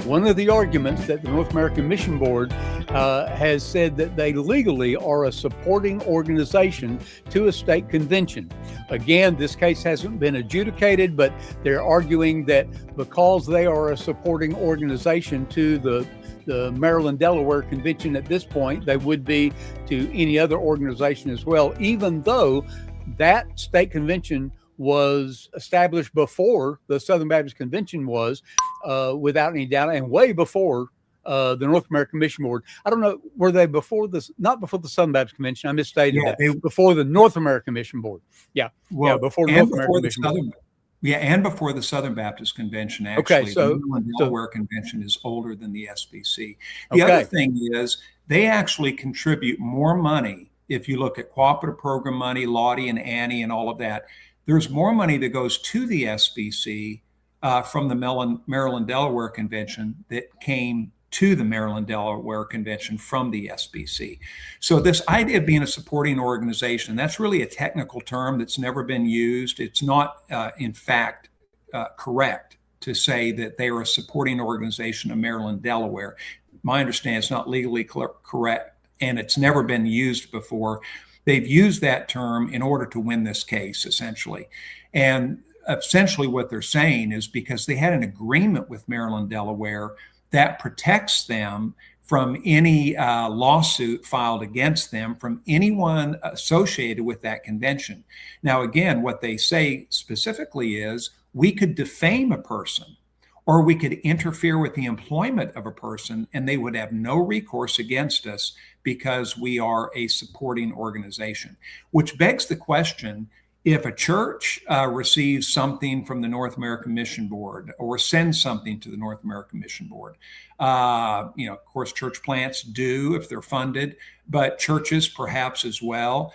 One of the arguments that the North American Mission Board has said that they legally are a supporting organization to a state convention. Again, this case hasn't been adjudicated, but they're arguing that because they are a supporting organization to the Maryland-Delaware Convention at this point, they would be to any other organization as well, even though that state convention was established before the Southern Baptist Convention was, without any doubt, and way before the North American Mission Board. I don't know, were they before this? Not before the Southern Baptist Convention. I misstated that. Before the North American Mission Board. Before the North American Mission Board. And before the Southern Baptist Convention, actually. Okay, so the Maryland-Delaware Convention is older than the SBC. The other thing is they actually contribute more money. If you look at cooperative program money, Lottie and Annie and all of that, there's more money that goes to the SBC from the Maryland-Delaware Convention that came to the Maryland-Delaware Convention from the SBC. So this idea of being a supporting organization, that's really a technical term that's never been used. It's not, in fact, correct to say that they are a supporting organization of Maryland-Delaware. My understanding, it's not legally correct, and it's never been used before. They've used that term in order to win this case, essentially. And essentially what they're saying is because they had an agreement with Maryland-Delaware that protects them from any lawsuit filed against them from anyone associated with that convention. Now, again, what they say specifically is we could defame a person or we could interfere with the employment of a person and they would have no recourse against us because we are a supporting organization, which begs the question, if a church receives something from the North American Mission Board or sends something to the North American Mission Board, of course, church plants do if they're funded, but churches perhaps as well.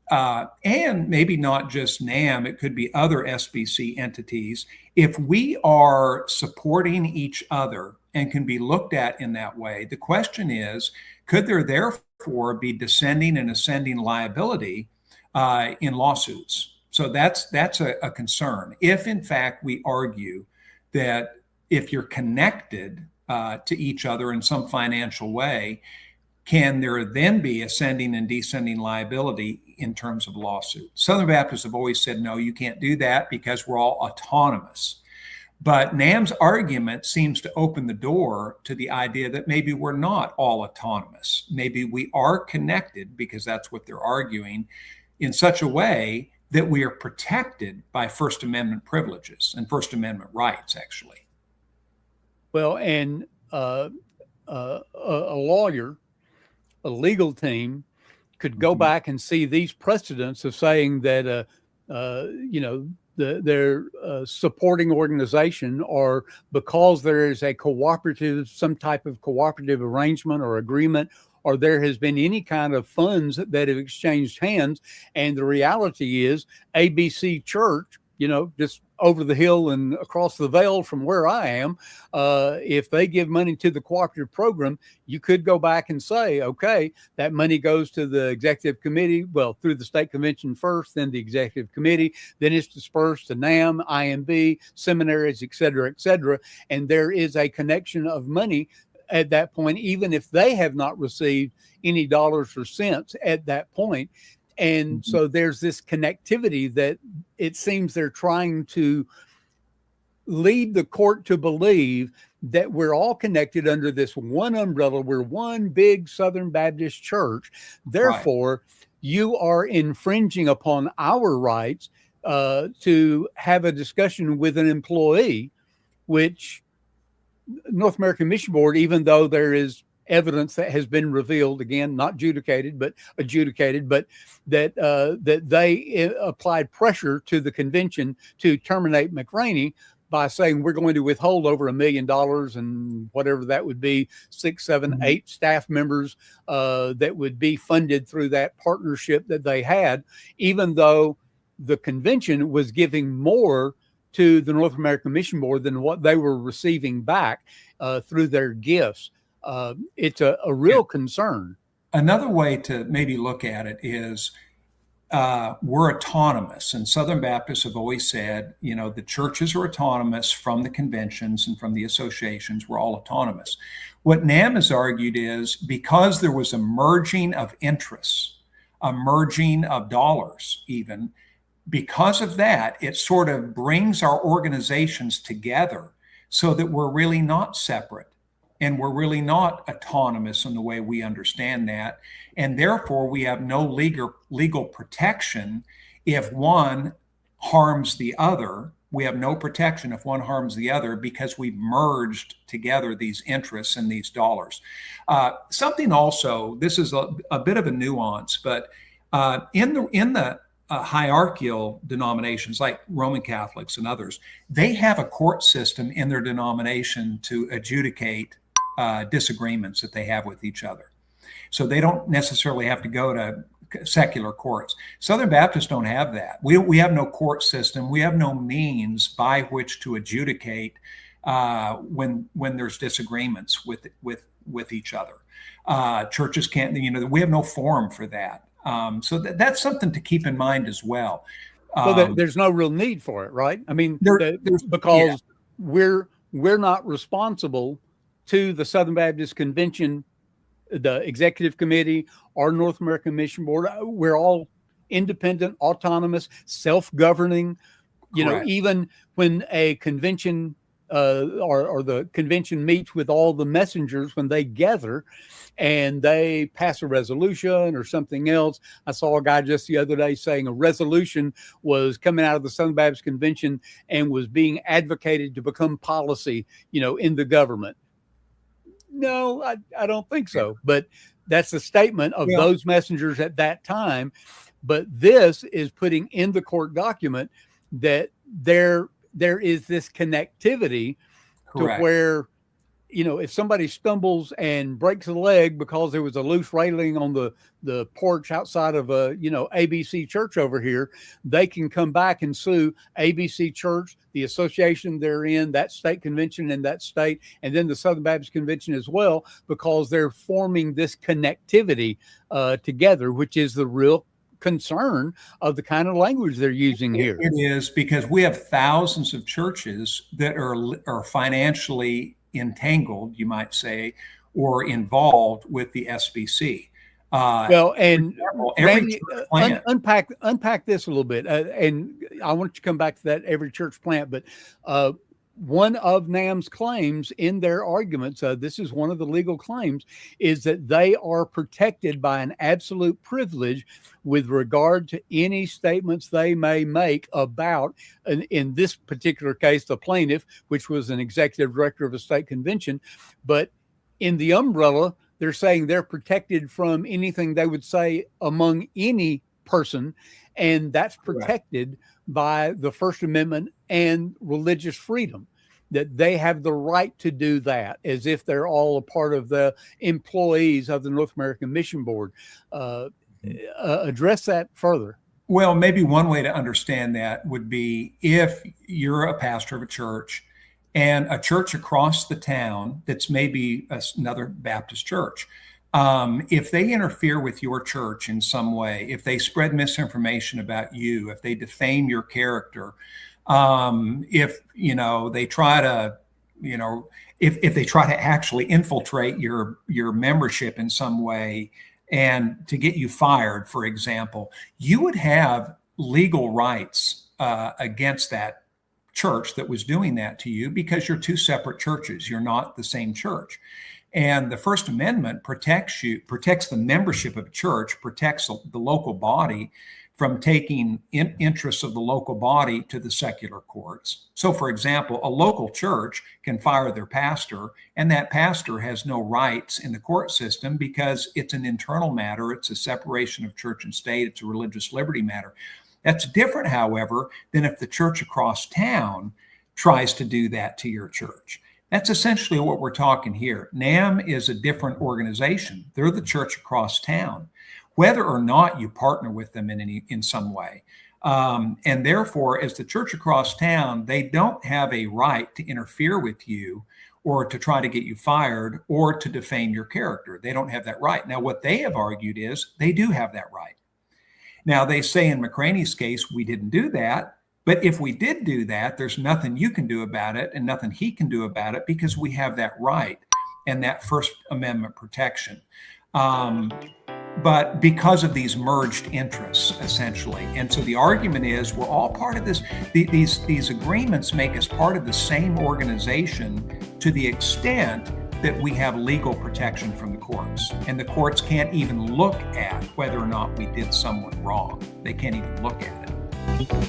And maybe not just NAMB, it could be other SBC entities. If we are supporting each other and can be looked at in that way, the question is, could there therefore be descending and ascending liability in lawsuits? So that's a concern. If in fact we argue that if you're connected to each other in some financial way, can there then be ascending and descending liability in terms of lawsuits? Southern Baptists have always said, no, you can't do that because we're all autonomous. But NAMB's argument seems to open the door to the idea that maybe we're not all autonomous. Maybe we are connected, because that's what they're arguing, in such a way that we are protected by First Amendment privileges and First Amendment rights, actually. Well, and a lawyer, a legal team could go back and see these precedents of saying that, their supporting organization, or because there is a some type of cooperative arrangement or agreement, or there has been any kind of funds that have exchanged hands. And the reality is ABC Church, just over the hill and across the veil from where I am, if they give money to the cooperative program, you could go back and say, okay, that money goes to the executive committee, well, through the state convention first, then the executive committee, then it's dispersed to NAMB, IMB, seminaries, et cetera, and there is a connection of money at that point, even if they have not received any dollars or cents at that point. And so there's this connectivity that it seems they're trying to lead the court to believe that we're all connected under this one umbrella. We're one big Southern Baptist church. Therefore, you are infringing upon our rights to have a discussion with an employee, which North American Mission Board, even though there is evidence that has been revealed, again, not adjudicated, but that they applied pressure to the convention to terminate McRaney by saying we're going to withhold over $1 million and whatever that would be, 6, 7, 8 staff members that would be funded through that partnership that they had, even though the convention was giving more to the North American Mission Board than what they were receiving back through their gifts. It's a real concern. Another way to maybe look at it is we're autonomous. And Southern Baptists have always said, the churches are autonomous from the conventions and from the associations. We're all autonomous. What NAMB has argued is because there was a merging of interests, a merging of dollars even, because of that, it sort of brings our organizations together so that we're really not separate and we're really not autonomous in the way we understand that. And therefore, we have no legal protection if one harms the other. We have no protection if one harms the other because we've merged together these interests and these dollars. Something also, this is a bit of a nuance, but in the hierarchical denominations like Roman Catholics and others, they have a court system in their denomination to adjudicate disagreements that they have with each other. So they don't necessarily have to go to secular courts. Southern Baptists don't have that. We have no court system. We have no means by which to adjudicate when there's disagreements with each other. Churches can't, we have no forum for that. So that's something to keep in mind as well. So there's no real need for it, right? I mean, because we're not responsible to the Southern Baptist Convention, the Executive Committee, or North American Mission Board. We're all independent, autonomous, self-governing. Even when a convention or the convention meets with all the messengers, when they gather and they pass a resolution or something else. I saw a guy just the other day saying a resolution was coming out of the Southern Baptist Convention and was being advocated to become policy, in the government. No, I don't think so. But that's a statement of those messengers at that time. But this is putting in the court document that there is this connectivity. Correct. To where, if somebody stumbles and breaks a leg because there was a loose railing on the porch outside of a, ABC church over here, they can come back and sue ABC Church, the association they're in, that state convention in that state, and then the Southern Baptist Convention as well, because they're forming this connectivity together, which is the real concern of the kind of language they're using here. It is, because we have thousands of churches that are financially entangled, you might say, or involved with the SBC. And Randy, unpack this a little bit, and I want you to come back to that every church plant. But one of NAMB's claims in their arguments, this is one of the legal claims, is that they are protected by an absolute privilege with regard to any statements they may make about, in this particular case, the plaintiff, which was an executive director of a state convention. But in the umbrella, they're saying they're protected from anything they would say among any person, and that's protected by the First Amendment and religious freedom, that they have the right to do that as if they're all a part of the employees of the North American Mission Board. Address that further. Well, maybe one way to understand that would be if you're a pastor of a church and a church across the town that's maybe another Baptist church, if they interfere with your church in some way, if they spread misinformation about you, if they defame your character, if they try to, if they try to actually infiltrate your membership in some way and to get you fired, for example, you would have legal rights against that church that was doing that to you, because you're two separate churches. You're not the same church. And the First Amendment protects the membership of a church, protects the local body from taking interests of the local body to the secular courts. So, for example, a local church can fire their pastor, and that pastor has no rights in the court system because it's an internal matter. It's a separation of church and state. It's a religious liberty matter. That's different, however, than if the church across town tries to do that to your church. That's essentially what we're talking here. NAMB is a different organization. They're the church across town, whether or not you partner with them in some way. And therefore, as the church across town, they don't have a right to interfere with you or to try to get you fired or to defame your character. They don't have that right. Now, what they have argued is they do have that right. Now, they say in McRaney's case, we didn't do that. But if we did do that, there's nothing you can do about it and nothing he can do about it, because we have that right and that First Amendment protection. But because of these merged interests, essentially. And so the argument is we're all part of this. These agreements make us part of the same organization to the extent that we have legal protection from the courts. And the courts can't even look at whether or not we did someone wrong. They can't even look at it.